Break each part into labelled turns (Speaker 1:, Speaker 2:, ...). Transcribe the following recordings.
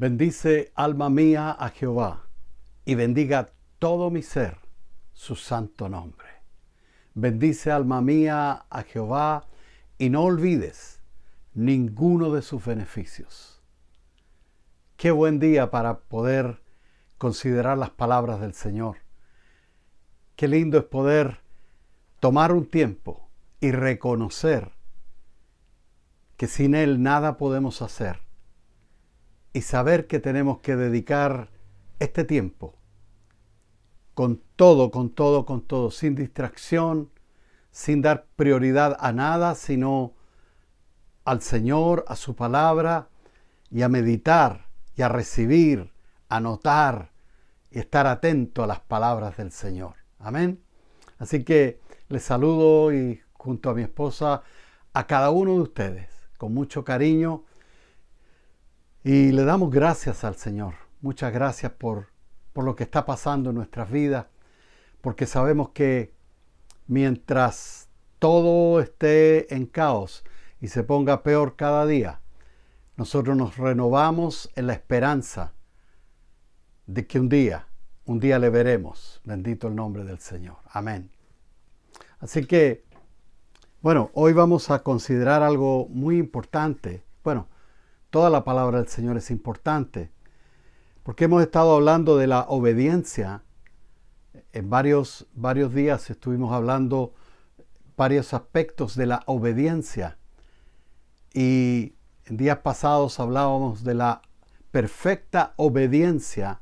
Speaker 1: Bendice, alma mía, a Jehová, y bendiga todo mi ser su santo nombre. Bendice, alma mía, a Jehová, y no olvides ninguno de sus beneficios. Qué buen día para poder considerar las palabras del Señor. Qué lindo es poder tomar un tiempo y reconocer que sin Él nada podemos hacer. Y saber que tenemos que dedicar este tiempo con todo, sin distracción, sin dar prioridad a nada, sino al Señor, a su palabra, y a meditar, y a recibir, a notar, y estar atento a las palabras del Señor. Amén. Así que les saludo y junto a mi esposa, a cada uno de ustedes, con mucho cariño, y le damos gracias al Señor. Muchas gracias por lo que está pasando en nuestras vidas, porque sabemos que mientras todo esté en caos y se ponga peor cada día, nosotros nos renovamos en la esperanza de que un día le veremos. Bendito el nombre del Señor. Amén. Así que, bueno, hoy vamos a considerar algo muy importante. Bueno, toda la palabra del Señor es importante, porque hemos estado hablando de la obediencia. En varios días estuvimos hablando varios aspectos de la obediencia. Y en días pasados hablábamos de la perfecta obediencia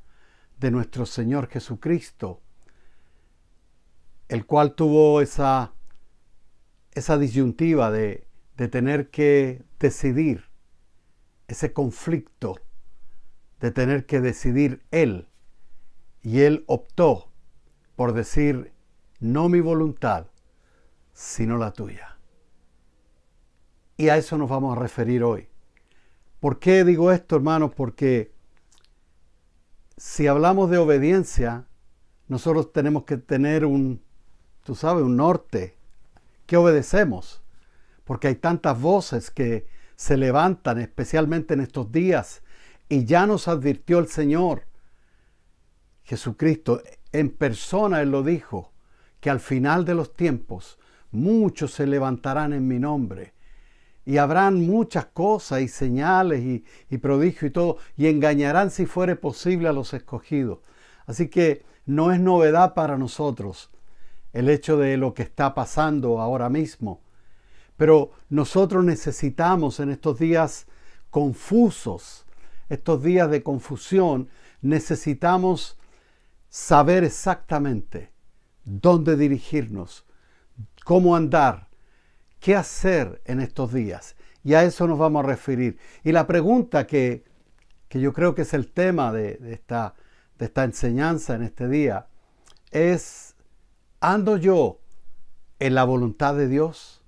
Speaker 1: de nuestro Señor Jesucristo, el cual tuvo esa disyuntiva de tener que decidir, ese conflicto de tener que decidir Él. Y Él optó por decir, no mi voluntad, sino la tuya. Y a eso nos vamos a referir hoy. ¿Por qué digo esto, hermanos? Porque si hablamos de obediencia, nosotros tenemos que tener un norte. ¿Qué obedecemos? Porque hay tantas voces que se levantan, especialmente en estos días, y ya nos advirtió el Señor Jesucristo en persona. Él lo dijo, que al final de los tiempos muchos se levantarán en mi nombre, y habrán muchas cosas y señales y prodigios y todo, y engañarán si fuere posible a los escogidos. Así que no es novedad para nosotros el hecho de lo que está pasando ahora mismo. Pero nosotros necesitamos en estos días confusos, estos días de confusión, necesitamos saber exactamente dónde dirigirnos, cómo andar, qué hacer en estos días. Y a eso nos vamos a referir. Y la pregunta que yo creo que es el tema de esta enseñanza en este día es, ¿ando yo en la voluntad de Dios?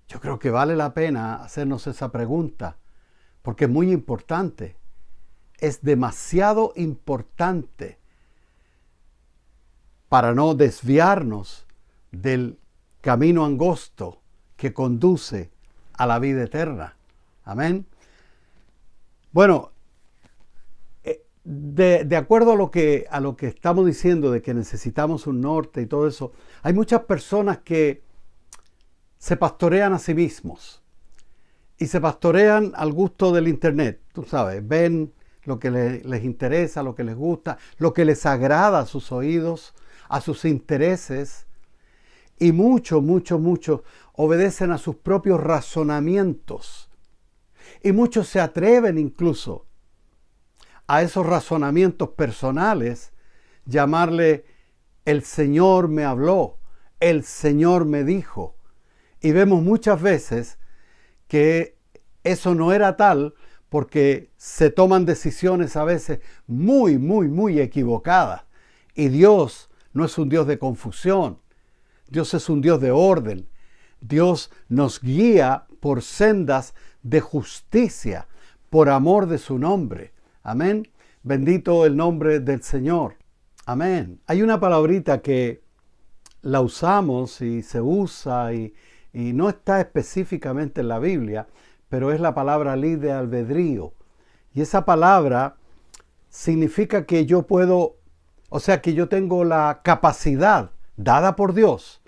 Speaker 1: Yo creo que vale la pena hacernos esa pregunta, porque es muy importante. Es demasiado importante para no desviarnos del camino angosto que conduce a la vida eterna. Amén. Bueno, de acuerdo a lo que estamos diciendo de que necesitamos un norte y todo eso, hay muchas personas que se pastorean a sí mismos y se pastorean al gusto del internet. Tú sabes, ven lo que les interesa, lo que les gusta, lo que les agrada a sus oídos, a sus intereses, y muchos obedecen a sus propios razonamientos, y muchos se atreven incluso a esos razonamientos personales llamarle el Señor me habló, el Señor me dijo. Y vemos muchas veces que eso no era tal, porque se toman decisiones a veces muy equivocadas. Y Dios no es un Dios de confusión. Dios es un Dios de orden. Dios nos guía por sendas de justicia, por amor de su nombre. Amén. Bendito el nombre del Señor. Amén. Hay una palabrita que la usamos y se usa y no está específicamente en la Biblia, pero es la palabra libre albedrío. Y esa palabra significa que yo puedo, o sea, que yo tengo la capacidad dada por Dios,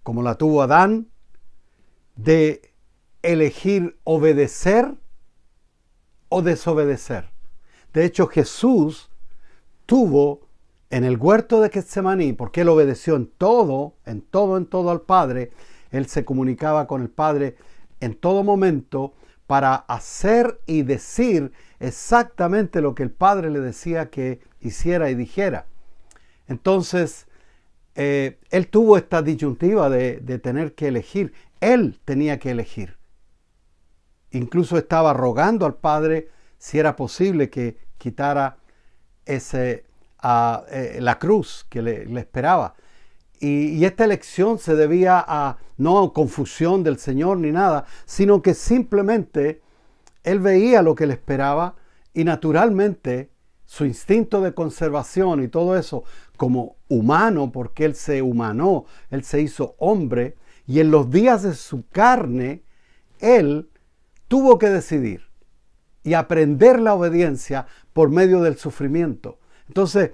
Speaker 1: como la tuvo Adán, de elegir obedecer o desobedecer. De hecho, Jesús tuvo en el huerto de Getsemaní, porque él obedeció en todo al Padre. Él se comunicaba con el Padre en todo momento para hacer y decir exactamente lo que el Padre le decía que hiciera y dijera. Entonces, él tuvo esta disyuntiva de tener que elegir. Él tenía que elegir. Incluso estaba rogando al Padre si era posible que quitara la cruz que le esperaba. Y esta elección se debía a no confusión del Señor ni nada, sino que simplemente él veía lo que le esperaba y naturalmente su instinto de conservación y todo eso como humano, porque él se humanó, él se hizo hombre, y en los días de su carne él tuvo que decidir y aprender la obediencia por medio del sufrimiento. Entonces,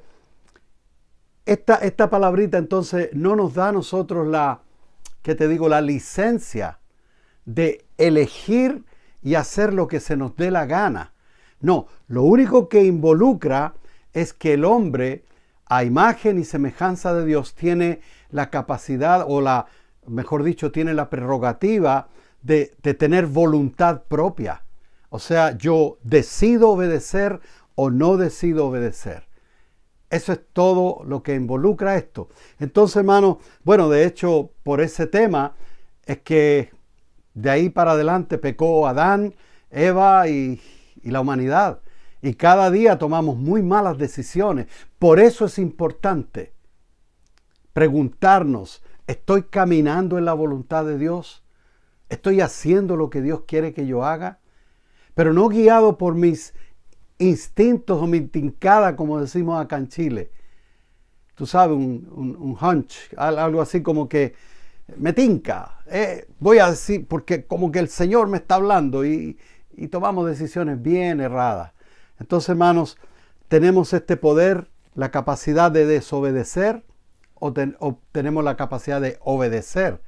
Speaker 1: esta palabrita entonces no nos da a nosotros la licencia de elegir y hacer lo que se nos dé la gana. No, lo único que involucra es que el hombre, a imagen y semejanza de Dios, tiene la capacidad mejor dicho, tiene la prerrogativa de tener voluntad propia. O sea, yo decido obedecer o no decido obedecer. Eso es todo lo que involucra esto. Entonces, hermano, bueno, de hecho, por ese tema es que de ahí para adelante pecó Adán, Eva y la humanidad. Y cada día tomamos muy malas decisiones. Por eso es importante preguntarnos, ¿estoy caminando en la voluntad de Dios? ¿Estoy haciendo lo que Dios quiere que yo haga? Pero no guiado por mis instintos o mi tincada, como decimos acá en Chile. Tú sabes, un hunch, algo así como que me tinca. Voy a decir, porque como que el Señor me está hablando y tomamos decisiones bien erradas. Entonces, hermanos, tenemos este poder, la capacidad de desobedecer o tenemos la capacidad de obedecer.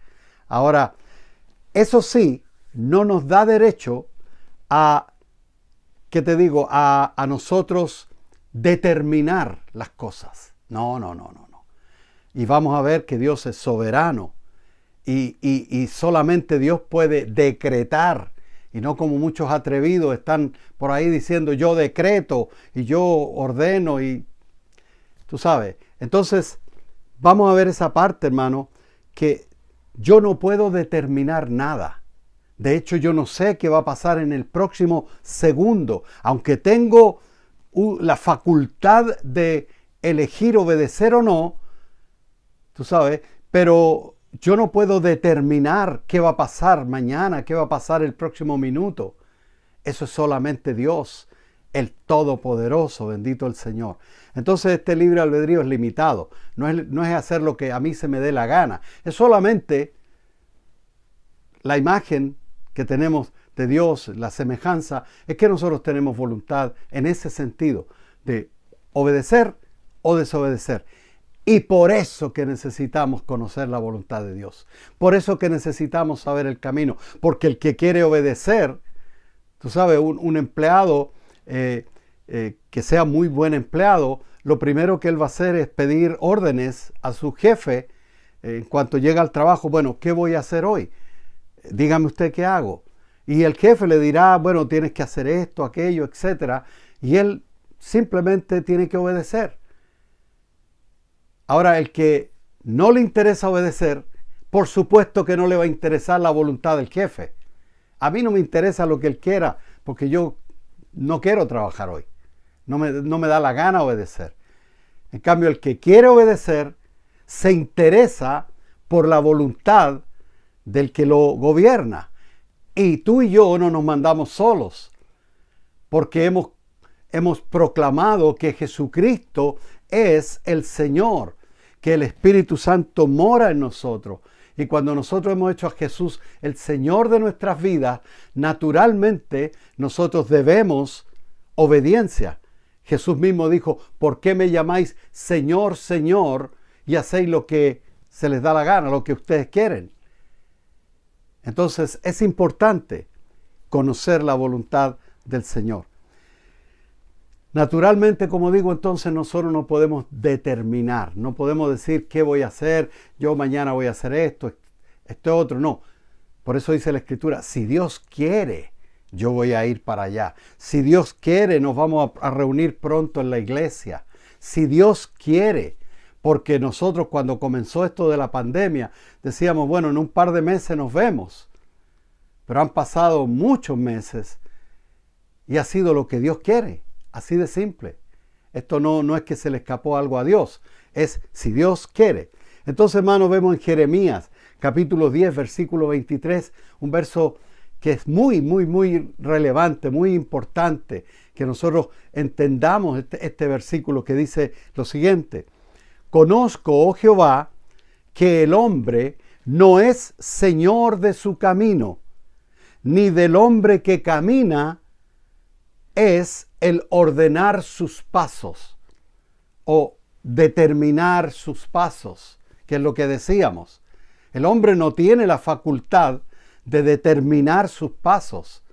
Speaker 1: Ahora, eso sí, no nos da derecho a nosotros determinar las cosas. No. Y vamos a ver que Dios es soberano y solamente Dios puede decretar, y no como muchos atrevidos están por ahí diciendo yo decreto y yo ordeno y tú sabes. Entonces, vamos a ver esa parte, hermano, que yo no puedo determinar nada. De hecho, yo no sé qué va a pasar en el próximo segundo, aunque tengo la facultad de elegir obedecer o no, tú sabes, pero yo no puedo determinar qué va a pasar mañana, qué va a pasar el próximo minuto. Eso es solamente Dios, el Todopoderoso, bendito el Señor. Entonces este libre albedrío es limitado, no es hacer lo que a mí se me dé la gana, es solamente la imagen que tenemos de Dios, la semejanza, es que nosotros tenemos voluntad en ese sentido de obedecer o desobedecer. Y por eso que necesitamos conocer la voluntad de Dios. Por eso que necesitamos saber el camino. Porque el que quiere obedecer, tú sabes, un empleado que sea muy buen empleado, lo primero que él va a hacer es pedir órdenes a su jefe en cuanto llega al trabajo. Bueno, ¿qué voy a hacer hoy? Dígame usted qué hago. Y el jefe le dirá, bueno, tienes que hacer esto, aquello, etc. Y él simplemente tiene que obedecer. Ahora, el que no le interesa obedecer, por supuesto que no le va a interesar la voluntad del jefe. A mí no me interesa lo que él quiera, porque yo no quiero trabajar hoy. No me da la gana obedecer. En cambio, el que quiere obedecer se interesa por la voluntad del que lo gobierna. Y tú y yo no nos mandamos solos, porque hemos proclamado que Jesucristo es el Señor, que el Espíritu Santo mora en nosotros Y cuando nosotros hemos hecho a Jesús el Señor de nuestras vidas, naturalmente nosotros debemos obediencia. Jesús mismo dijo, ¿por qué me llamáis Señor, Señor, y hacéis lo que se les da la gana, lo que ustedes quieren? Entonces es importante conocer la voluntad del Señor. Naturalmente, como digo, entonces nosotros no podemos determinar, no podemos decir qué voy a hacer, yo mañana voy a hacer esto, esto otro, no. Por eso dice la Escritura, si Dios quiere, yo voy a ir para allá. Si Dios quiere, nos vamos a reunir pronto en la iglesia. Si Dios quiere, porque nosotros cuando comenzó esto de la pandemia, decíamos, bueno, en un par de meses nos vemos. Pero han pasado muchos meses y ha sido lo que Dios quiere. Así de simple. Esto no es que se le escapó algo a Dios. Es si Dios quiere. Entonces, hermanos, vemos en Jeremías, capítulo 10, versículo 23, un verso que es muy, muy, muy relevante, muy importante, que nosotros entendamos este versículo que dice lo siguiente. Conozco, oh Jehová, que el hombre no es señor de su camino, ni del hombre que camina es el ordenar sus pasos o determinar sus pasos, que es lo que decíamos. El hombre no tiene la facultad de determinar sus pasos.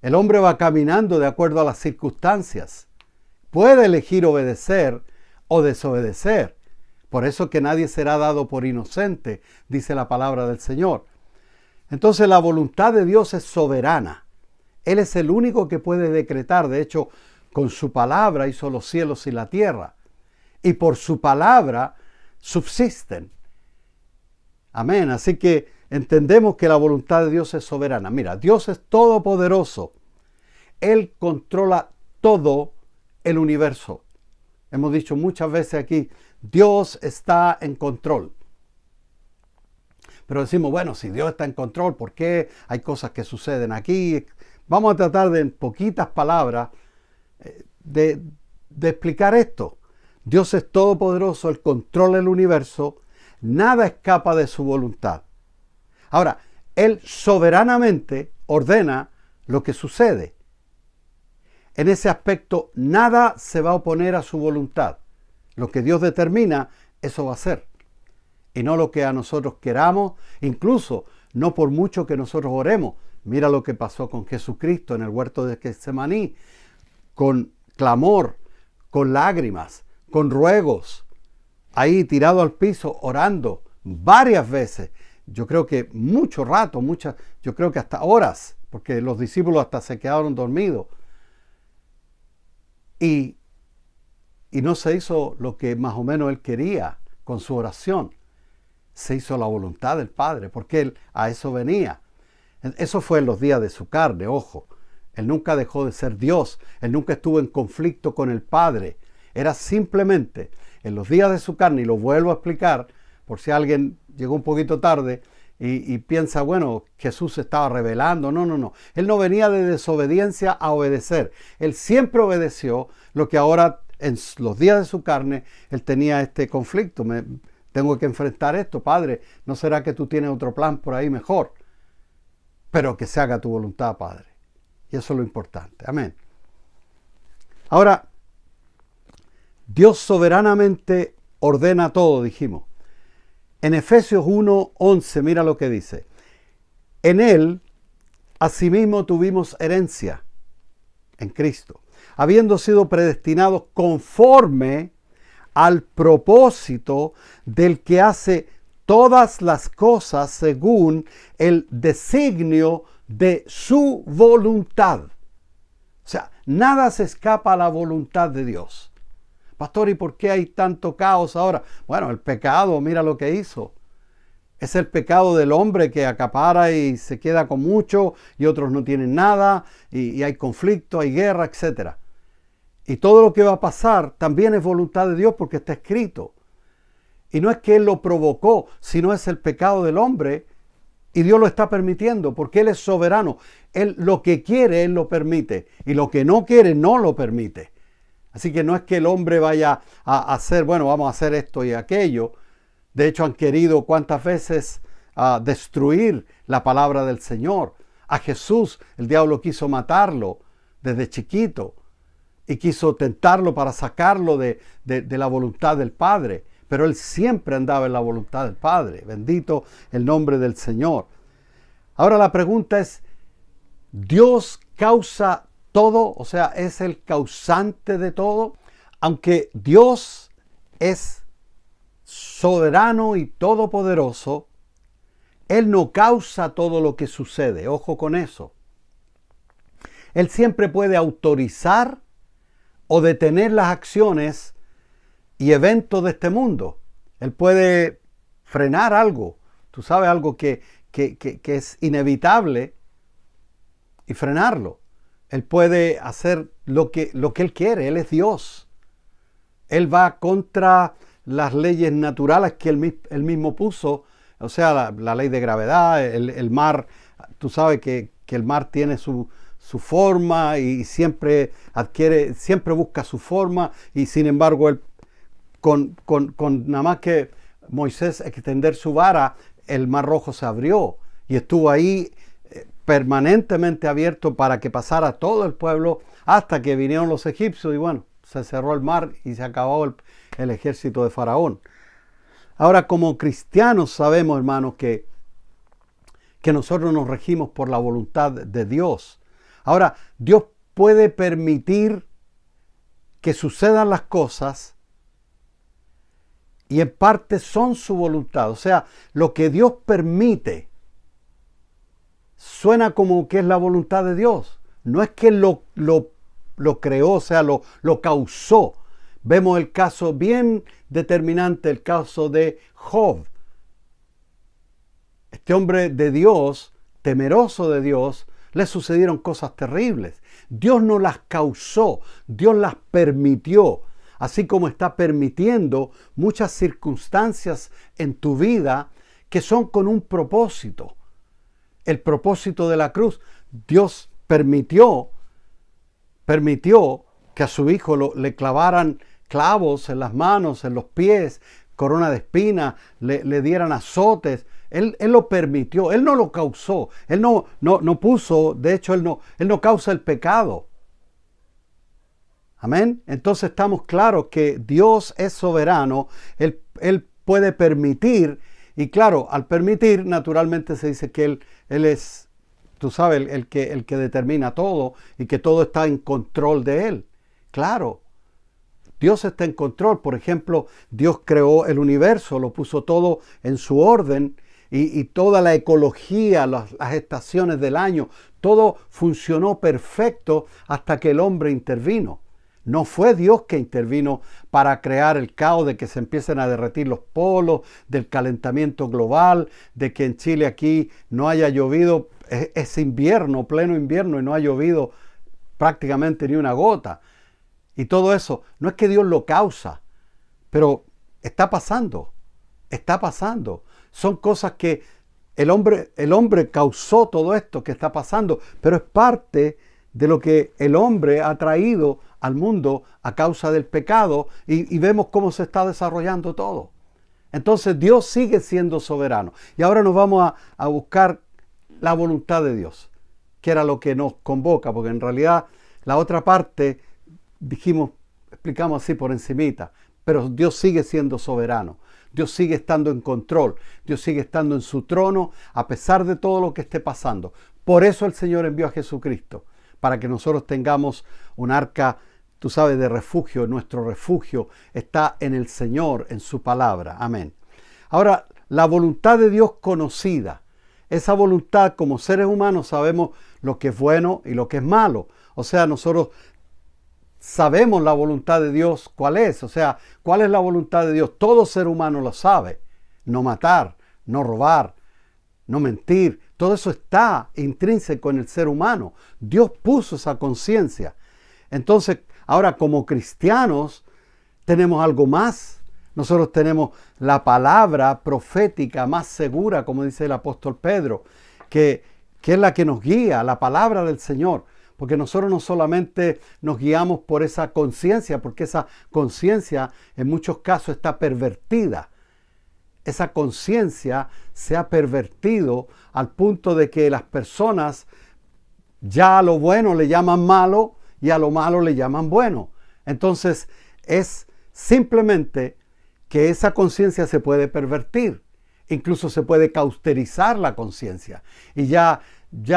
Speaker 1: El hombre va caminando de acuerdo a las circunstancias. Puede elegir obedecer o desobedecer. Por eso que nadie será dado por inocente, dice la palabra del Señor. Entonces la voluntad de Dios es soberana. Él es el único que puede decretar. De hecho, con su palabra hizo los cielos y la tierra. Y por su palabra subsisten. Amén. Así que entendemos que la voluntad de Dios es soberana. Mira, Dios es todopoderoso. Él controla todo el universo. Hemos dicho muchas veces aquí, Dios está en control. Pero decimos, bueno, si Dios está en control, ¿por qué hay cosas que suceden aquí? Vamos a tratar de, en poquitas palabras, de explicar esto. Dios es todopoderoso, Él controla el universo, nada escapa de su voluntad. Ahora, Él soberanamente ordena lo que sucede. En ese aspecto, nada se va a oponer a su voluntad. Lo que Dios determina, eso va a ser. Y no lo que a nosotros queramos, incluso no por mucho que nosotros oremos. Mira lo que pasó con Jesucristo en el huerto de Getsemaní, con clamor, con lágrimas, con ruegos, ahí tirado al piso, orando varias veces. Yo creo que mucho rato, yo creo que hasta horas, porque los discípulos hasta se quedaron dormidos. Y no se hizo lo que más o menos él quería con su oración. Se hizo la voluntad del Padre, porque él a eso venía. Eso fue en los días de su carne, ojo. Él nunca dejó de ser Dios. Él nunca estuvo en conflicto con el Padre. Era simplemente en los días de su carne, y lo vuelvo a explicar, por si alguien llegó un poquito tarde y piensa, bueno, Jesús se estaba rebelando. No. Él no venía de desobediencia a obedecer. Él siempre obedeció, lo que ahora en los días de su carne, él tenía este conflicto. Tengo que enfrentar esto, Padre. ¿No será que tú tienes otro plan por ahí mejor? Pero que se haga tu voluntad, Padre. Y eso es lo importante. Amén. Ahora, Dios soberanamente ordena todo, dijimos. En Efesios 1:11, mira lo que dice. En Él, asimismo, tuvimos herencia en Cristo, habiendo sido predestinados conforme al propósito del que hace todas las cosas según el designio de su voluntad. O sea, nada se escapa a la voluntad de Dios. Pastor, ¿y por qué hay tanto caos ahora? Bueno, el pecado, mira lo que hizo. Es el pecado del hombre que acapara y se queda con mucho y otros no tienen nada y hay conflicto, hay guerra, etc. Y todo lo que va a pasar también es voluntad de Dios porque está escrito. Y no es que Él lo provocó, sino es el pecado del hombre y Dios lo está permitiendo porque Él es soberano. Él lo que quiere, Él lo permite y lo que no quiere, no lo permite. Así que no es que el hombre vaya a hacer, bueno, vamos a hacer esto y aquello, De hecho, han querido cuántas veces destruir la palabra del Señor. A Jesús el diablo quiso matarlo desde chiquito y quiso tentarlo para sacarlo de la voluntad del Padre. Pero él siempre andaba en la voluntad del Padre. Bendito el nombre del Señor. Ahora la pregunta es, ¿Dios causa todo? O sea, ¿es el causante de todo? Aunque Dios es soberano y todopoderoso, Él no causa todo lo que sucede. Ojo con eso. Él siempre puede autorizar o detener las acciones y eventos de este mundo. Él puede frenar algo. Tú sabes, algo que es inevitable y frenarlo. Él puede hacer lo que Él quiere. Él es Dios. Él va contra las leyes naturales que Él mismo puso. O sea, la ley de gravedad, el mar. Tú sabes que el mar tiene su forma y siempre busca su forma. Y sin embargo, Él, con nada más que Moisés extender su vara, el mar rojo se abrió y estuvo ahí permanentemente abierto para que pasara todo el pueblo hasta que vinieron los egipcios y bueno, se cerró el mar y se acabó el ejército de Faraón. Ahora, como cristianos sabemos, hermanos, que nosotros nos regimos por la voluntad de Dios. Ahora, Dios puede permitir que sucedan las cosas y en parte son su voluntad. O sea, lo que Dios permite suena como que es la voluntad de Dios. No es que lo creó, o sea, lo causó. Vemos el caso bien determinante, el caso de Job. Este hombre de Dios, temeroso de Dios, le sucedieron cosas terribles. Dios no las causó, Dios las permitió. Así como está permitiendo muchas circunstancias en tu vida que son con un propósito. El propósito de la cruz. Dios permitió que a su hijo le clavaran clavos en las manos, en los pies, corona de espinas, le dieran azotes. Él lo permitió, Él no lo causó. Él no puso, de hecho, Él no causa el pecado. Amén. Entonces estamos claros que Dios es soberano. Él puede permitir. Y claro, al permitir, naturalmente se dice que Él es, tú sabes, el que determina todo y que todo está en control de Él. Claro, Dios está en control. Por ejemplo, Dios creó el universo, lo puso todo en su orden y toda la ecología, las estaciones del año, todo funcionó perfecto hasta que el hombre intervino. No fue Dios que intervino para crear el caos de que se empiecen a derretir los polos, del calentamiento global, de que en Chile aquí no haya llovido, es invierno, pleno invierno, y no ha llovido prácticamente ni una gota. Y todo eso, no es que Dios lo causa, pero está pasando. Son cosas que el hombre causó todo esto que está pasando, pero es parte de lo que el hombre ha traído al mundo a causa del pecado y vemos cómo se está desarrollando todo. Entonces Dios sigue siendo soberano. Y ahora nos vamos a buscar la voluntad de Dios, que era lo que nos convoca, porque en realidad la otra parte explicamos así por encimita, pero Dios sigue siendo soberano. Dios sigue estando en control. Dios sigue estando en su trono a pesar de todo lo que esté pasando. Por eso el Señor envió a Jesucristo, para que nosotros tengamos un arca, tú sabes, de refugio. Nuestro refugio está en el Señor, en su palabra. Amén. Ahora, la voluntad de Dios conocida. Esa voluntad, como seres humanos, sabemos lo que es bueno y lo que es malo. O sea, nosotros sabemos la voluntad de Dios, ¿cuál es? O sea, ¿cuál es la voluntad de Dios? Todo ser humano lo sabe. No matar, no robar, no mentir. Todo eso está intrínseco en el ser humano. Dios puso esa conciencia. Entonces, ahora como cristianos tenemos algo más. Nosotros tenemos la palabra profética más segura, como dice el apóstol Pedro, que es la que nos guía, la palabra del Señor. Porque nosotros no solamente nos guiamos por esa conciencia, porque esa conciencia en muchos casos está pervertida. esa conciencia se ha pervertido al punto de que las personas ya a lo bueno le llaman malo y a lo malo le llaman bueno. Entonces es simplemente que esa conciencia se puede pervertir. Incluso se puede cauterizar la conciencia. Y ya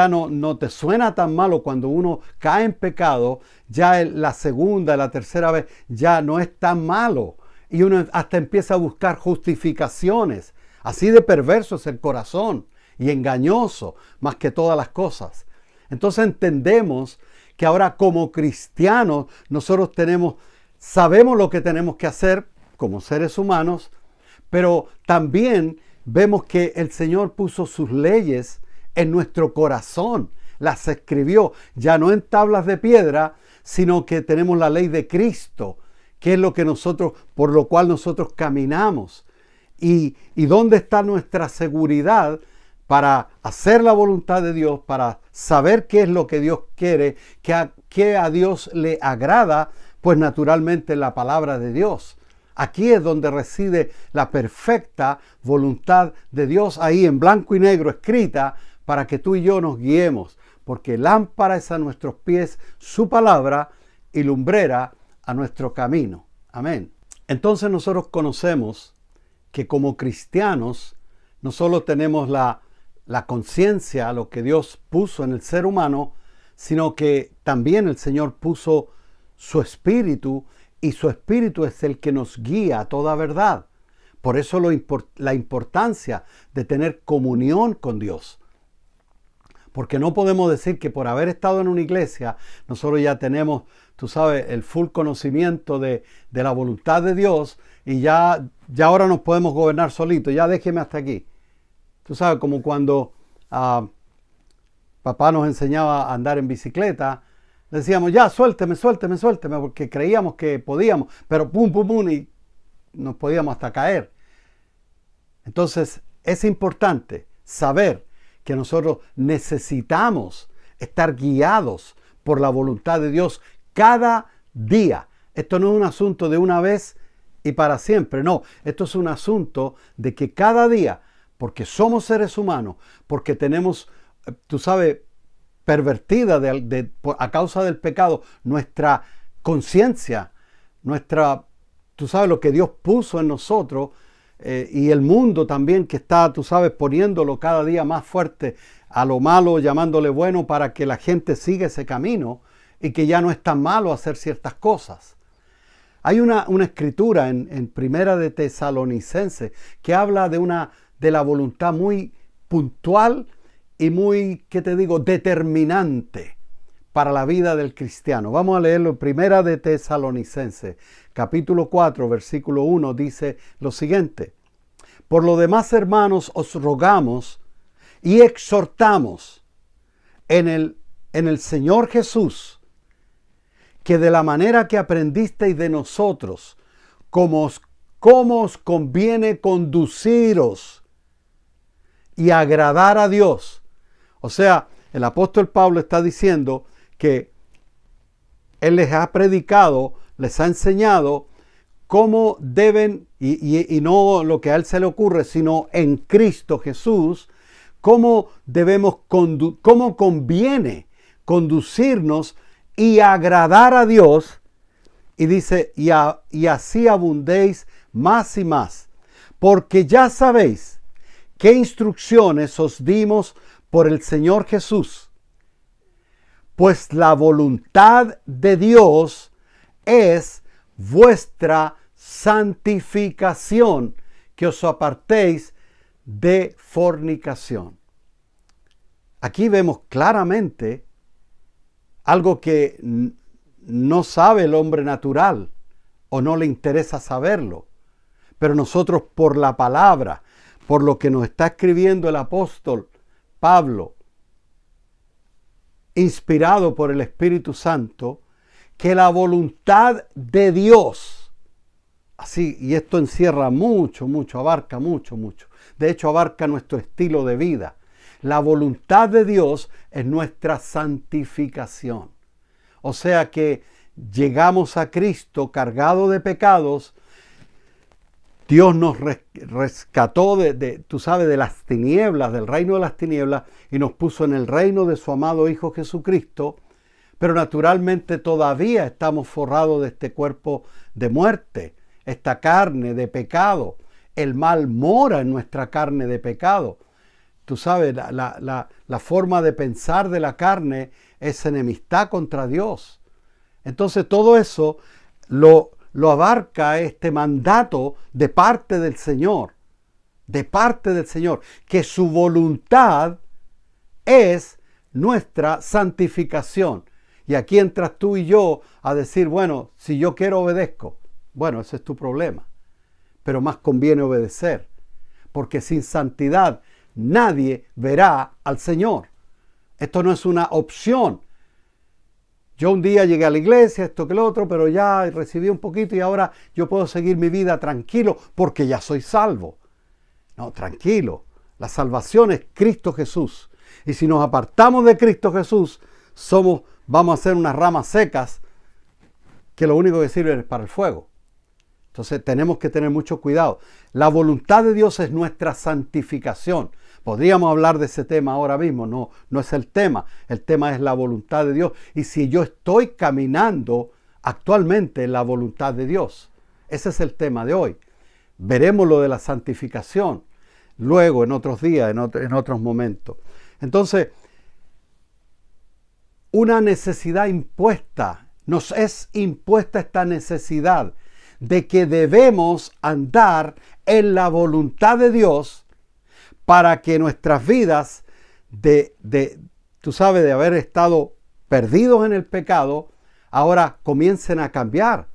Speaker 1: no te suena tan malo cuando uno cae en pecado. Ya la segunda, la tercera vez ya no es tan malo. Y uno hasta empieza a buscar justificaciones. Así de perverso es el corazón y engañoso más que todas las cosas. Entonces entendemos que ahora como cristianos nosotros sabemos lo que tenemos que hacer como seres humanos, pero también vemos que el Señor puso sus leyes en nuestro corazón, las escribió ya no en tablas de piedra, sino que tenemos la ley de Cristo, que es por lo cual nosotros caminamos. ¿Y dónde está nuestra seguridad para hacer la voluntad de Dios, para saber qué es lo que Dios quiere, qué a Dios le agrada? Pues naturalmente la palabra de Dios. Aquí es donde reside la perfecta voluntad de Dios, ahí en blanco y negro escrita, para que tú y yo nos guiemos, porque lámpara es a nuestros pies su palabra y lumbrera a nuestro camino. Amén. Entonces nosotros conocemos que como cristianos no solo tenemos la conciencia, lo que Dios puso en el ser humano, sino que también el Señor puso su espíritu, y su espíritu es el que nos guía a toda verdad. Por eso la importancia de tener comunión con Dios. Porque no podemos decir que por haber estado en una iglesia, nosotros ya tenemos, tú sabes, el full conocimiento de la voluntad de Dios y ya ahora nos podemos gobernar solitos, ya déjeme hasta aquí. Tú sabes, como cuando papá nos enseñaba a andar en bicicleta, decíamos, ya, suélteme, porque creíamos que podíamos, pero pum, pum, pum, y nos podíamos hasta caer. Entonces, es importante saber que nosotros necesitamos estar guiados por la voluntad de Dios cada día. Esto no es un asunto de una vez y para siempre, no. Esto es un asunto de que cada día, porque somos seres humanos, porque tenemos, tú sabes, pervertida a causa del pecado, nuestra conciencia, tú sabes, lo que Dios puso en nosotros, y el mundo también que está, tú sabes, poniéndolo cada día más fuerte a lo malo, llamándole bueno para que la gente siga ese camino y que ya no es tan malo hacer ciertas cosas. Hay una escritura en Primera de Tesalonicenses que habla de la voluntad muy puntual y muy, ¿qué te digo?, determinante para la vida del cristiano. Vamos a leerlo en Primera de Tesalonicenses, capítulo 4, versículo 1, dice lo siguiente: por lo demás, hermanos, os rogamos y exhortamos en el Señor Jesús, que de la manera que aprendisteis de nosotros, cómo os conviene conduciros y agradar a Dios. O sea, el apóstol Pablo está diciendo que él les ha predicado, les ha enseñado cómo deben, y no lo que a él se le ocurre, sino en Cristo Jesús, cómo conviene conducirnos y agradar a Dios. Y dice, y así abundéis más y más, porque ya sabéis qué instrucciones os dimos por el Señor Jesús. Pues la voluntad de Dios es vuestra santificación, que os apartéis de fornicación. Aquí vemos claramente algo que no sabe el hombre natural o no le interesa saberlo. Pero nosotros, por la palabra, por lo que nos está escribiendo el apóstol Pablo, inspirado por el Espíritu Santo, que la voluntad de Dios, así, y esto encierra mucho, abarca mucho. De hecho, abarca nuestro estilo de vida. La voluntad de Dios es nuestra santificación. O sea que llegamos a Cristo cargado de pecados Dios nos rescató tú sabes, de las tinieblas, del reino de las tinieblas, y nos puso en el reino de su amado Hijo Jesucristo, pero naturalmente todavía estamos forrados de este cuerpo de muerte, esta carne de pecado. El mal mora en nuestra carne de pecado. Tú sabes, la forma de pensar de la carne es enemistad contra Dios. Entonces todo eso lo abarca este mandato de parte del Señor, que su voluntad es nuestra santificación. Y aquí entras tú y yo a decir, bueno, si yo quiero obedezco. Bueno, ese es tu problema. Pero más conviene obedecer, porque sin santidad nadie verá al Señor. Esto no es una opción. Yo un día llegué a la iglesia, esto que lo otro, pero ya recibí un poquito y ahora yo puedo seguir mi vida tranquilo porque ya soy salvo. No, tranquilo. La salvación es Cristo Jesús. Y si nos apartamos de Cristo Jesús, vamos a ser unas ramas secas que lo único que sirven es para el fuego. Entonces tenemos que tener mucho cuidado. La voluntad de Dios es nuestra santificación. Podríamos hablar de ese tema ahora mismo, no es el tema. El tema es la voluntad de Dios. Y si yo estoy caminando actualmente en la voluntad de Dios, ese es el tema de hoy. Veremos lo de la santificación luego, en otros días, en otros momentos. Entonces, una necesidad impuesta, nos es impuesta esta necesidad de que debemos andar en la voluntad de Dios para que nuestras vidas tú sabes, de haber estado perdidos en el pecado, ahora comiencen a cambiar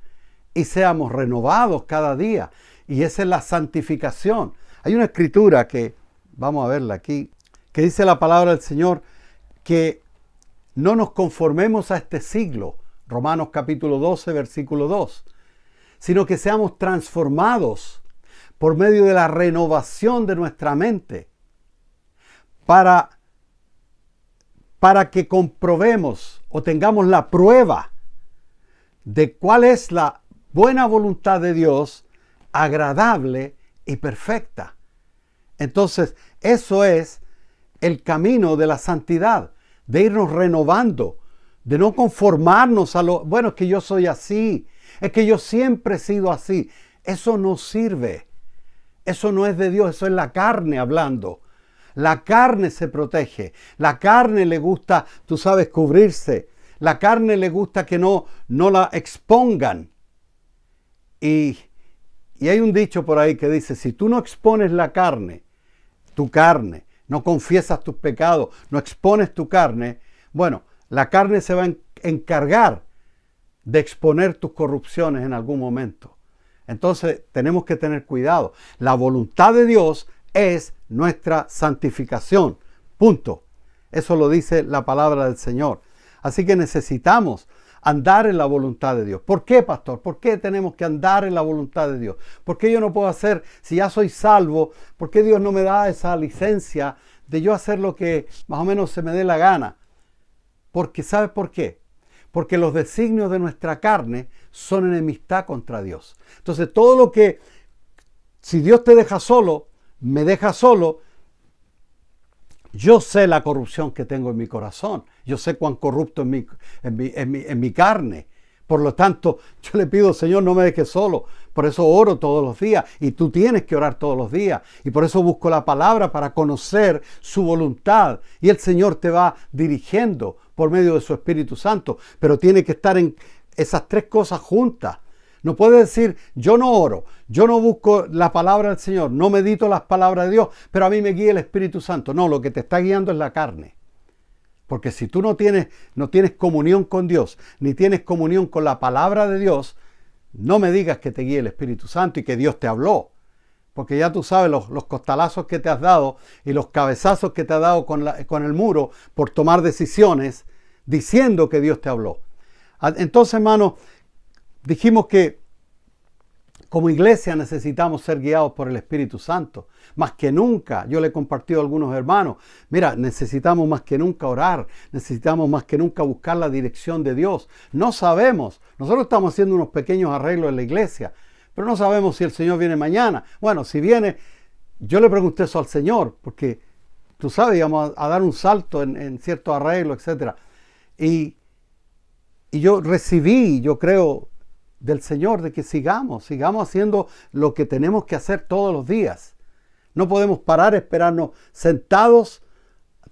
Speaker 1: y seamos renovados cada día. Y esa es la santificación. Hay una escritura que, vamos a verla aquí, que dice la palabra del Señor que no nos conformemos a este siglo, Romanos capítulo 12, versículo 2, sino que seamos transformados por medio de la renovación de nuestra mente para que comprobemos o tengamos la prueba de cuál es la buena voluntad de Dios, agradable y perfecta. Entonces, eso es el camino de la santidad, de irnos renovando, de no conformarnos a bueno, es que yo soy así, es que yo siempre he sido así. Eso no sirve. Eso no es de Dios, eso es la carne hablando. La carne se protege. La carne le gusta, tú sabes, cubrirse. La carne le gusta que no la expongan. Y hay un dicho por ahí que dice, si tú no expones la carne, tu carne, no confiesas tus pecados, no expones tu carne, bueno, la carne se va a encargar de exponer tus corrupciones en algún momento. Entonces tenemos que tener cuidado. La voluntad de Dios es nuestra santificación. Punto. Eso lo dice la palabra del Señor. Así que necesitamos andar en la voluntad de Dios. ¿Por qué, pastor? ¿Por qué tenemos que andar en la voluntad de Dios? ¿Por qué yo no puedo hacer, si ya soy salvo, por qué Dios no me da esa licencia de yo hacer lo que más o menos se me dé la gana? Porque, ¿sabes por qué? Porque los designios de nuestra carne son enemistad contra Dios. Entonces, todo lo que, si Dios te deja solo, me deja solo, yo sé la corrupción que tengo en mi corazón. Yo sé cuán corrupto en mi carne. Por lo tanto, yo le pido, Señor, no me dejes solo. Por eso oro todos los días. Y tú tienes que orar todos los días. Y por eso busco la palabra para conocer su voluntad. Y el Señor te va dirigiendo por medio de su Espíritu Santo. Pero tiene que estar en esas tres cosas juntas. No puedes decir, yo no oro, yo no busco la palabra del Señor, no medito las palabras de Dios, pero a mí me guía el Espíritu Santo. No, lo que te está guiando es la carne. Porque si tú no tienes comunión con Dios, ni tienes comunión con la palabra de Dios, no me digas que te guíe el Espíritu Santo y que Dios te habló. Porque ya tú sabes los costalazos que te has dado y los cabezazos que te ha dado con el muro por tomar decisiones diciendo que Dios te habló. Entonces, hermano, dijimos que como iglesia necesitamos ser guiados por el Espíritu Santo. Más que nunca, yo le he compartido a algunos hermanos, mira, necesitamos más que nunca orar, necesitamos más que nunca buscar la dirección de Dios. No sabemos, nosotros estamos haciendo unos pequeños arreglos en la iglesia, pero necesitamos buscar la dirección de Dios. pero no sabemos si el Señor viene mañana. Bueno, si viene, yo le pregunté eso al Señor, porque tú sabes, íbamos a dar un salto en cierto arreglo, etc. Y yo recibí, yo creo, del Señor de que sigamos haciendo lo que tenemos que hacer todos los días. No podemos parar, esperarnos sentados,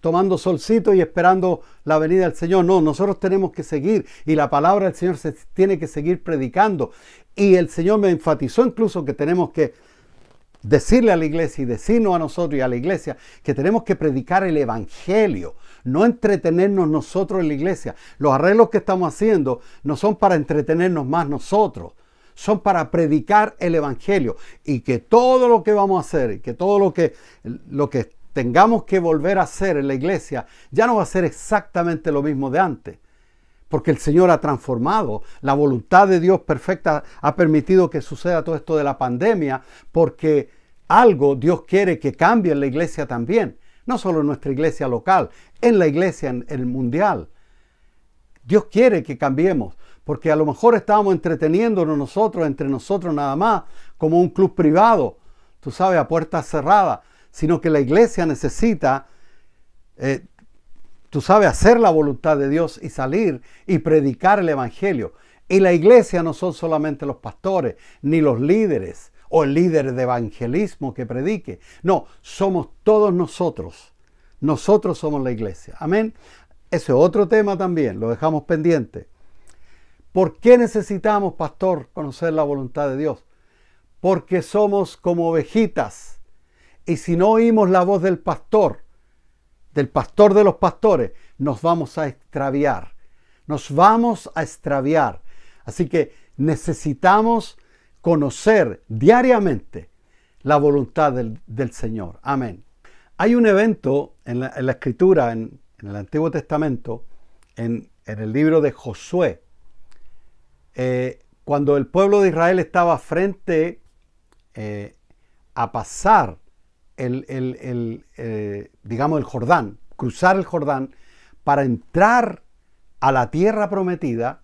Speaker 1: tomando solcito y esperando la venida del Señor. No, nosotros tenemos que seguir y la palabra del Señor se tiene que seguir predicando. Y el Señor me enfatizó incluso que tenemos que decirle a la iglesia y decirnos a nosotros y a la iglesia que tenemos que predicar el evangelio, no entretenernos nosotros en la iglesia. Los arreglos que estamos haciendo no son para entretenernos más nosotros, son para predicar el evangelio, y que todo lo que vamos a hacer, y que todo lo que tengamos que volver a hacer en la iglesia ya no va a ser exactamente lo mismo de antes. Porque el Señor ha transformado, la voluntad de Dios perfecta ha permitido que suceda todo esto de la pandemia, porque algo Dios quiere que cambie en la iglesia también. No solo en nuestra iglesia local, en la iglesia en el mundial. Dios quiere que cambiemos, porque a lo mejor estábamos entreteniéndonos nosotros, entre nosotros nada más, como un club privado, tú sabes, a puertas cerradas, sino que la iglesia necesita tú sabes, hacer la voluntad de Dios y salir y predicar el evangelio. Y la iglesia no son solamente los pastores, ni los líderes o el líder de evangelismo que predique. No, somos todos nosotros. Nosotros somos la iglesia. Amén. Ese es otro tema también, lo dejamos pendiente. ¿Por qué necesitamos, pastor, conocer la voluntad de Dios? Porque somos como ovejitas. Y si no oímos la voz del pastor de los pastores, nos vamos a extraviar. Nos vamos a extraviar. Así que necesitamos conocer diariamente la voluntad del Señor. Amén. Hay un evento en la Escritura, en el Antiguo Testamento, en el libro de Josué, cuando el pueblo de Israel estaba frente a pasar digamos el Jordán, cruzar el Jordán para entrar a la tierra prometida.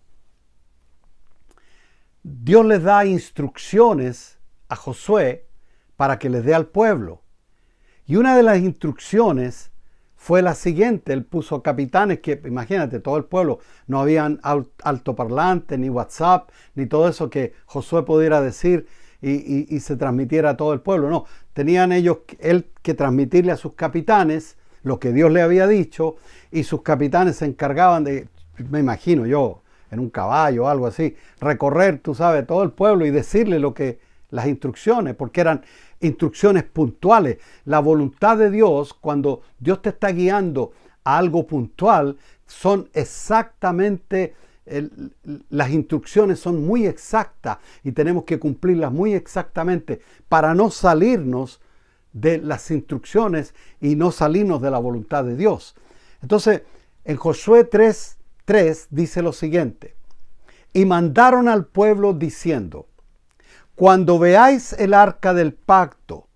Speaker 1: Dios les da instrucciones a Josué para que les dé al pueblo. Y una de las instrucciones fue la siguiente. Él puso capitanes que, imagínate, todo el pueblo, no habían altoparlantes, ni WhatsApp, ni todo eso que Josué pudiera decir y se transmitiera a todo el pueblo. No, tenían él que transmitirle a sus capitanes lo que Dios le había dicho, y sus capitanes se encargaban de, me imagino yo, en un caballo o algo así, recorrer, tú sabes, todo el pueblo y decirle las instrucciones, porque eran instrucciones puntuales. La voluntad de Dios, cuando Dios te está guiando a algo puntual, son exactamente, las instrucciones son muy exactas y tenemos que cumplirlas muy exactamente para no salirnos de las instrucciones y no salirnos de la voluntad de Dios. Entonces, en Josué 3:3 dice lo siguiente: y mandaron al pueblo diciendo: cuando veáis el arca del pacto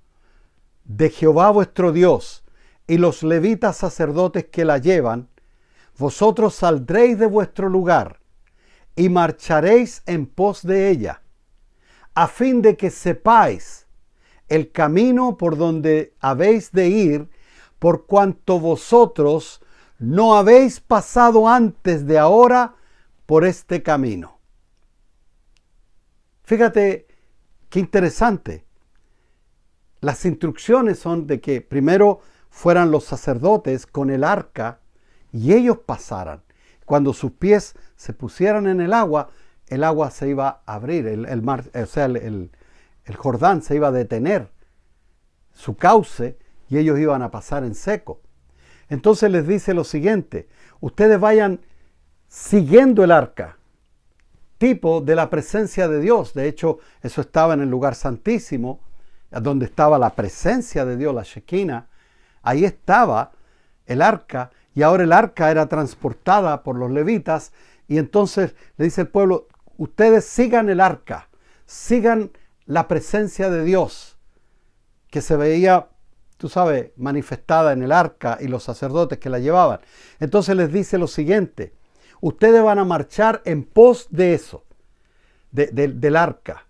Speaker 1: de Jehová vuestro Dios y los levitas sacerdotes que la llevan, vosotros saldréis de vuestro lugar y marcharéis en pos de ella, a fin de que sepáis el camino por donde habéis de ir, por cuanto vosotros no habéis pasado antes de ahora por este camino. Fíjate qué interesante. Las instrucciones son de que primero fueran los sacerdotes con el arca y ellos pasaran. Cuando sus pies se pusieran en el agua se iba a abrir, el mar, o sea, el Jordán se iba a detener su cauce y ellos iban a pasar en seco. Entonces les dice lo siguiente: ustedes vayan siguiendo el arca, tipo de la presencia de Dios. De hecho, eso estaba en el lugar santísimo, donde estaba la presencia de Dios, la Shekinah. Ahí estaba el arca, y ahora el arca era transportada por los levitas, y entonces le dice el pueblo: ustedes sigan el arca, sigan la presencia de Dios, que se veía, tú sabes, manifestada en el arca y los sacerdotes que la llevaban. Entonces les dice lo siguiente: ustedes van a marchar en pos de eso, del arca.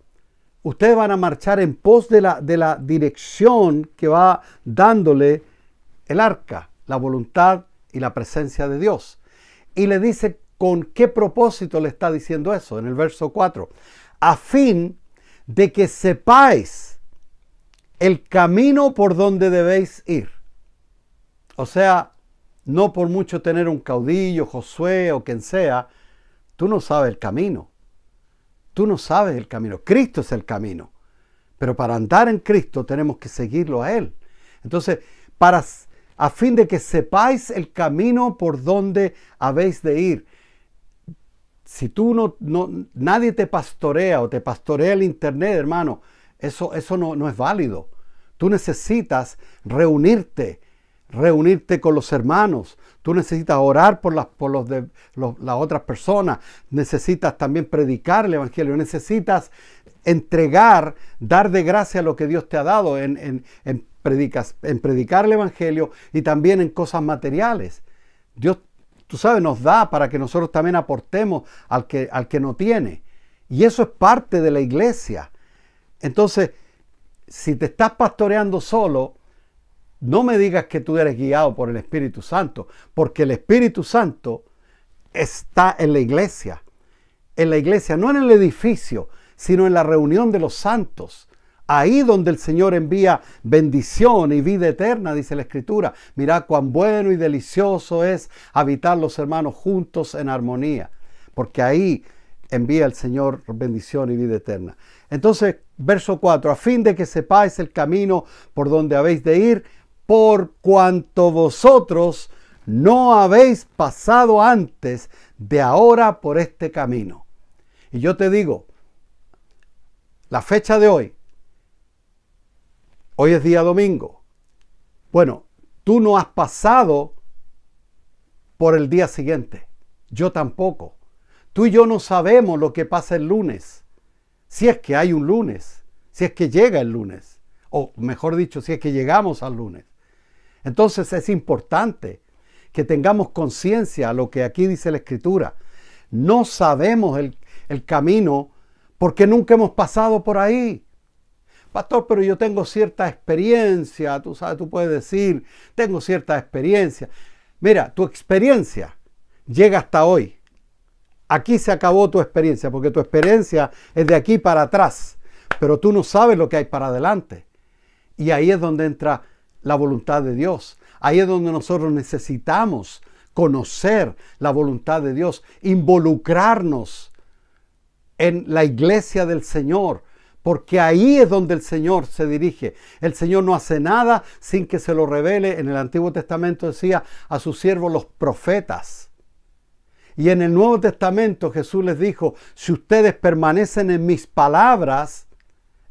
Speaker 1: ustedes van a marchar en pos de la dirección que va dándole el arca, la voluntad y la presencia de Dios. Y le dice con qué propósito le está diciendo eso en el verso 4. A fin de que sepáis el camino por donde debéis ir. O sea, no por mucho tener un caudillo, Josué o quien sea, tú no sabes el camino. Tú no sabes el camino. Cristo es el camino. Pero para andar en Cristo tenemos que seguirlo a Él. Entonces, a fin de que sepáis el camino por donde habéis de ir. Si tú nadie te pastorea o te pastorea el internet, hermano, eso no es válido. Tú necesitas reunirte con los hermanos. Tú necesitas orar por las otras personas. Necesitas también predicar el evangelio. Necesitas dar de gracia lo que Dios te ha dado en predicar el evangelio y también en cosas materiales. Dios, tú sabes, nos da para que nosotros también aportemos al que no tiene. Y eso es parte de la iglesia. Entonces, si te estás pastoreando solo, no me digas que tú eres guiado por el Espíritu Santo, porque el Espíritu Santo está en la iglesia. En la iglesia, no en el edificio, sino en la reunión de los santos. Ahí donde el Señor envía bendición y vida eterna, dice la Escritura. Mirad cuán bueno y delicioso es habitar los hermanos juntos en armonía. Porque ahí envía el Señor bendición y vida eterna. Entonces, verso 4. A fin de que sepáis el camino por donde habéis de ir, por cuanto vosotros no habéis pasado antes de ahora por este camino. Y yo te digo, la fecha de hoy es día domingo. Bueno, tú no has pasado por el día siguiente. Yo tampoco. Tú y yo no sabemos lo que pasa el lunes. Si es que hay un lunes. Si es que llega el lunes. O mejor dicho, si es que llegamos al lunes. Entonces es importante que tengamos conciencia de lo que aquí dice la Escritura. No sabemos el camino porque nunca hemos pasado por ahí. Pastor, pero yo tengo cierta experiencia. Tú sabes, tú puedes decir, tengo cierta experiencia. Mira, tu experiencia llega hasta hoy. Aquí se acabó tu experiencia, porque tu experiencia es de aquí para atrás. Pero tú no sabes lo que hay para adelante. Y ahí es donde entra la voluntad de Dios. Ahí es donde nosotros necesitamos conocer la voluntad de Dios, involucrarnos en la iglesia del Señor, porque ahí es donde el Señor se dirige. El Señor no hace nada sin que se lo revele. En el Antiguo Testamento decía a sus siervos los profetas. Y en el Nuevo Testamento Jesús les dijo, si ustedes permanecen en mis palabras,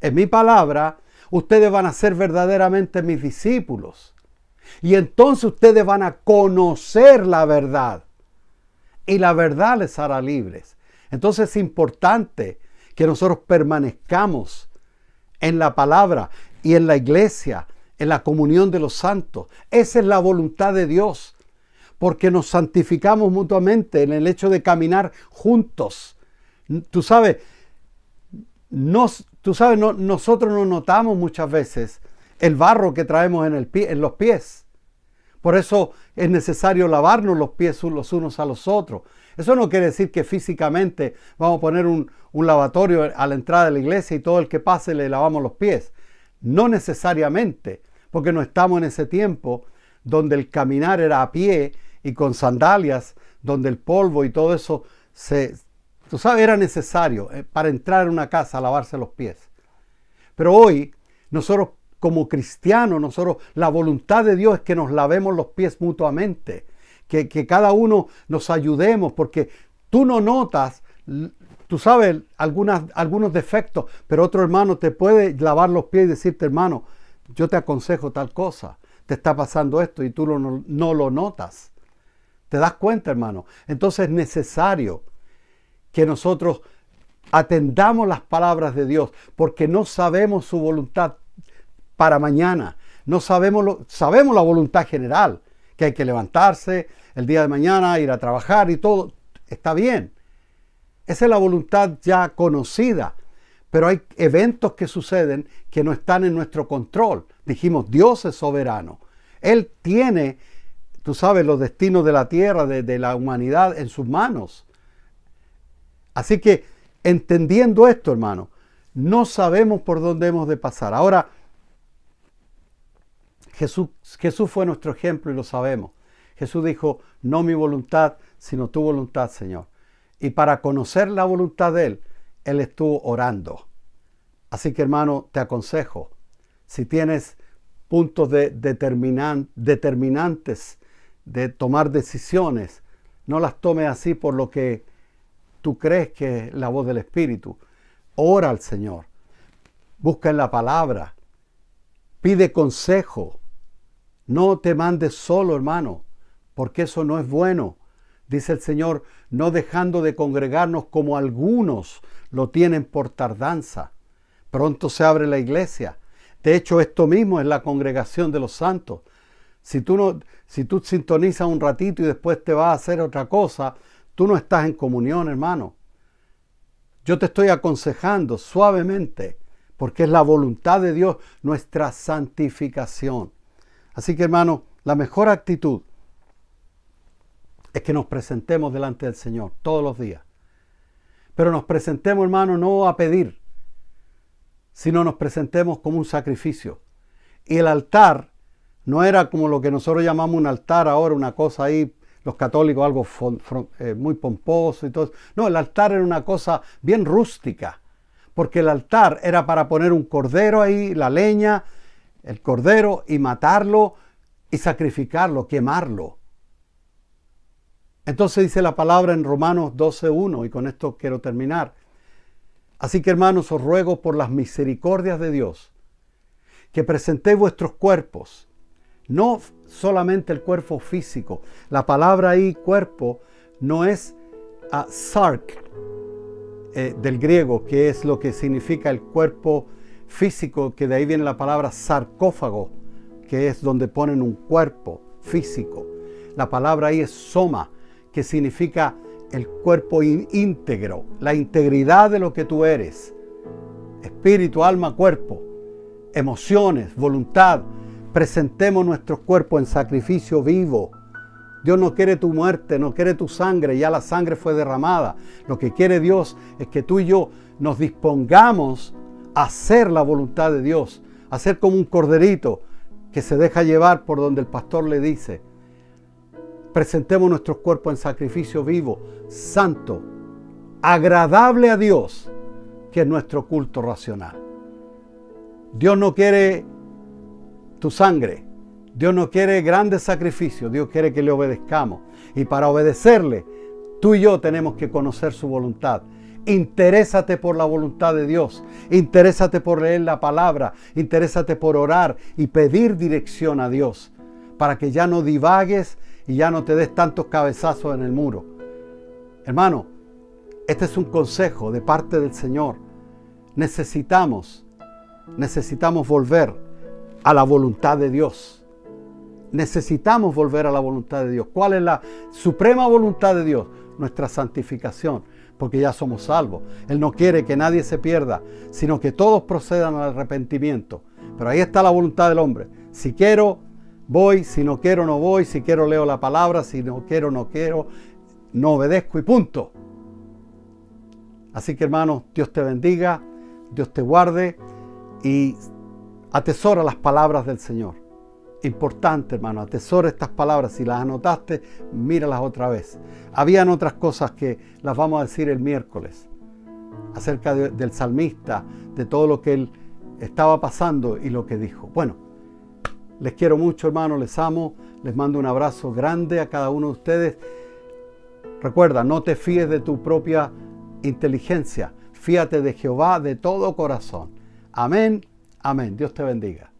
Speaker 1: en mi palabra, ustedes van a ser verdaderamente mis discípulos. Y entonces ustedes van a conocer la verdad. Y la verdad les hará libres. Entonces es importante que nosotros permanezcamos en la palabra y en la iglesia, en la comunión de los santos. Esa es la voluntad de Dios. Porque nos santificamos mutuamente en el hecho de caminar juntos. Tú sabes, nosotros no notamos muchas veces el barro que traemos en los pies. Por eso es necesario lavarnos los pies los unos a los otros. Eso no quiere decir que físicamente vamos a poner un lavatorio a la entrada de la iglesia y todo el que pase le lavamos los pies. No necesariamente, porque no estamos en ese tiempo donde el caminar era a pie y con sandalias, donde el polvo y todo eso era necesario para entrar en una casa a lavarse los pies. Pero hoy, nosotros como cristianos, la voluntad de Dios es que nos lavemos los pies mutuamente, que cada uno nos ayudemos, porque tú no notas, tú sabes, algunos defectos, pero otro hermano te puede lavar los pies y decirte, hermano, yo te aconsejo tal cosa, te está pasando esto y tú no lo notas. ¿Te das cuenta, hermano? Entonces es necesario que nosotros atendamos las palabras de Dios, porque no sabemos su voluntad para mañana. No sabemos la voluntad general, que hay que levantarse el día de mañana, ir a trabajar y todo. Está bien. Esa es la voluntad ya conocida. Pero hay eventos que suceden que no están en nuestro control. Dijimos, Dios es soberano. Él tiene, tú sabes, los destinos de la tierra, de la humanidad en sus manos. Así que, entendiendo esto, hermano, no sabemos por dónde hemos de pasar. Ahora, Jesús fue nuestro ejemplo y lo sabemos. Jesús dijo, no mi voluntad, sino tu voluntad, Señor. Y para conocer la voluntad de Él estuvo orando. Así que, hermano, te aconsejo, si tienes puntos determinantes de tomar decisiones, no las tomes así por lo que tú crees que es la voz del Espíritu. Ora al Señor. Busca en la palabra. Pide consejo. No te mandes solo, hermano, porque eso no es bueno. Dice el Señor, no dejando de congregarnos como algunos lo tienen por tardanza. Pronto se abre la iglesia. De hecho, esto mismo es la congregación de los santos. Si tú sintonizas un ratito y después te vas a hacer otra cosa, tú no estás en comunión, hermano. Yo te estoy aconsejando suavemente, porque es la voluntad de Dios, nuestra santificación. Así que, hermano, la mejor actitud es que nos presentemos delante del Señor todos los días. Pero nos presentemos, hermano, no a pedir, sino nos presentemos como un sacrificio. Y el altar no era como lo que nosotros llamamos un altar ahora, una cosa ahí, los católicos, algo muy pomposo y todo. No, el altar era una cosa bien rústica, porque el altar era para poner un cordero ahí, la leña, el cordero, y matarlo y sacrificarlo, quemarlo. Entonces dice la palabra en Romanos 12:1, y con esto quiero terminar. Así que, hermanos, os ruego por las misericordias de Dios, que presentéis vuestros cuerpos, no solamente el cuerpo físico. La palabra ahí, cuerpo, no es sark, del griego, que es lo que significa el cuerpo físico, que de ahí viene la palabra sarcófago, que es donde ponen un cuerpo físico. La palabra ahí es soma, que significa el cuerpo íntegro, la integridad de lo que tú eres. Espíritu, alma, cuerpo, emociones, voluntad. Presentemos nuestros cuerpos en sacrificio vivo. Dios no quiere tu muerte, no quiere tu sangre, ya la sangre fue derramada. Lo que quiere Dios es que tú y yo nos dispongamos a hacer la voluntad de Dios, a ser como un corderito que se deja llevar por donde el pastor le dice. Presentemos nuestros cuerpos en sacrificio vivo, santo, agradable a Dios, que es nuestro culto racional. Dios no quiere tu sangre. Dios no quiere grandes sacrificios. Dios quiere que le obedezcamos. Y para obedecerle, tú y yo tenemos que conocer su voluntad. Interésate por la voluntad de Dios. Interésate por leer la palabra. Interésate por orar y pedir dirección a Dios, para que ya no divagues y ya no te des tantos cabezazos en el muro. Hermano, este es un consejo de parte del Señor. Necesitamos volver a la voluntad de Dios. Necesitamos volver a la voluntad de Dios. ¿Cuál es la suprema voluntad de Dios? Nuestra santificación, porque ya somos salvos. Él no quiere que nadie se pierda, sino que todos procedan al arrepentimiento. Pero ahí está la voluntad del hombre. Si quiero, voy; si no quiero, no voy; si quiero, leo la palabra; si no quiero, no obedezco, y punto. Así que, hermano, Dios te bendiga, Dios te guarde, y atesora las palabras del Señor. Importante, hermano, atesora estas palabras. Si las anotaste, míralas otra vez. Habían otras cosas que las vamos a decir el miércoles, acerca del salmista, de todo lo que él estaba pasando y lo que dijo. Bueno, les quiero mucho, hermano, les amo, les mando un abrazo grande a cada uno de ustedes. Recuerda, no te fíes de tu propia inteligencia, fíate de Jehová de todo corazón. Amén, amén. Dios te bendiga.